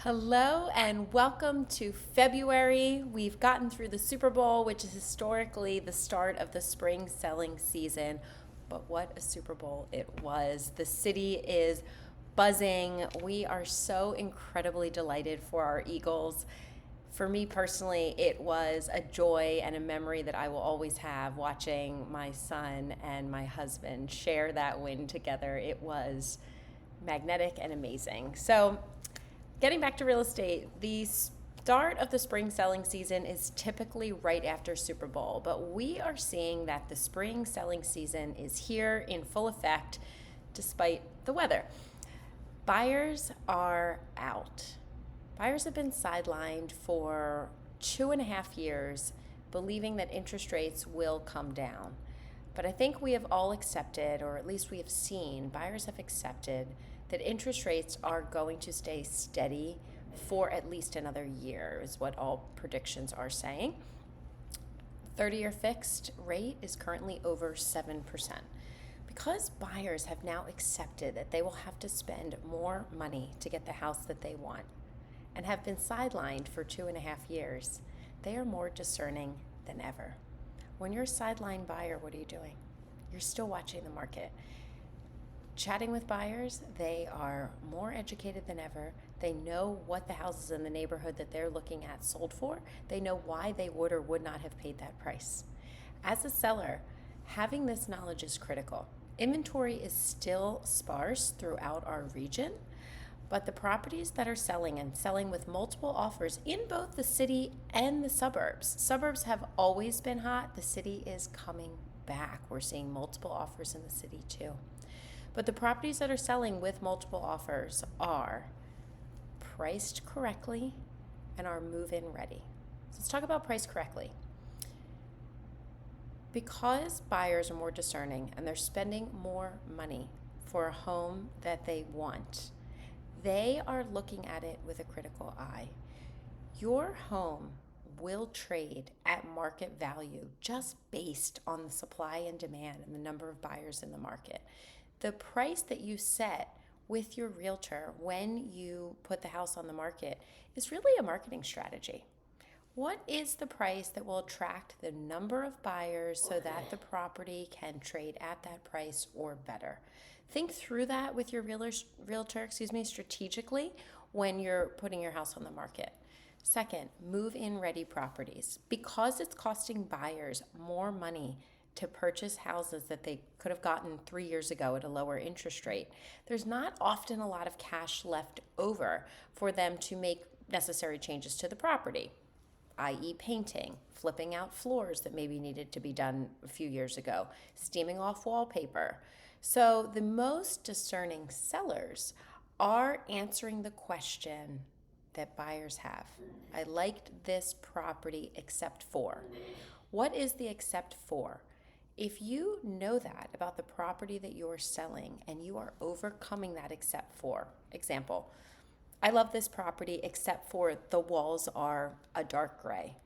Hello and welcome to February. We've gotten through the Super Bowl, which is historically the start of the spring selling season. But what a Super Bowl it was. The city is buzzing. We are so incredibly delighted for our Eagles. For me personally, it was a joy and a memory that I will always have watching my son and my husband share that win together. It was magnetic and amazing. So, getting back to real estate, the start of the spring selling season is typically right after Super Bowl, but we are seeing that the spring selling season is here in full effect despite the weather. Buyers are out. Buyers have been sidelined for 2.5 years, believing that interest rates will come down. But I think we have all accepted, or at least we have seen, buyers have accepted that interest rates are going to stay steady for at least another year, is what all predictions are saying. 30-year fixed rate is currently over 7%. Because buyers have now accepted that they will have to spend more money to get the house that they want and have been sidelined for 2.5 years, they are more discerning than ever. When you're a sideline buyer, what are you doing? You're still watching the market. Chatting with buyers, they are more educated than ever. They know what the houses in the neighborhood that they're looking at sold for. They know why they would or would not have paid that price. As a seller, having this knowledge is critical. Inventory is still sparse throughout our region, but the properties that are selling and selling with multiple offers in both the city and the suburbs. Suburbs have always been hot. The city is coming back. We're seeing multiple offers in the city too. But the properties that are selling with multiple offers are priced correctly and are move-in ready. So let's talk about price correctly. Because buyers are more discerning and they're spending more money for a home that they want, they are looking at it with a critical eye. Your home will trade at market value just based on the supply and demand and the number of buyers in the market. The price that you set with your realtor when you put the house on the market is really a marketing strategy. What is the price that will attract the number of buyers so that the property can trade at that price or better? Think through that with your realtor strategically when you're putting your house on the market. Second, move-in ready properties. Because it's costing buyers more money to purchase houses that they could have gotten 3 years ago at a lower interest rate, there's not often a lot of cash left over for them to make necessary changes to the property, i.e. painting, flipping out floors that maybe needed to be done a few years ago, steaming off wallpaper. So the most discerning sellers are answering the question that buyers have. I liked this property except for. What is the except for? If you know that about the property that you're selling and you are overcoming that except for, example, I love this property except for the walls are a dark gray.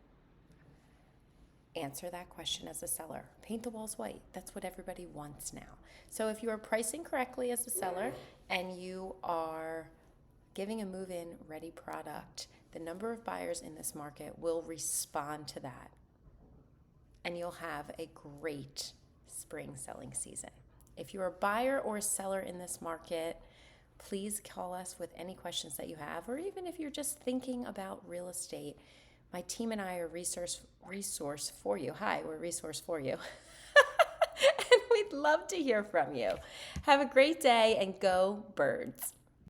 Answer that question as a seller. Paint the walls white. That's what everybody wants now. So if you are pricing correctly as a seller and you are giving a move-in ready product, the number of buyers in this market will respond to that. And you'll have a great spring selling season. If you're a buyer or a seller in this market, please call us with any questions that you have, or even if you're just thinking about real estate. My team and I are resource for you. Hi, we're a resource for you. And we'd love to hear from you. Have a great day and go Birds.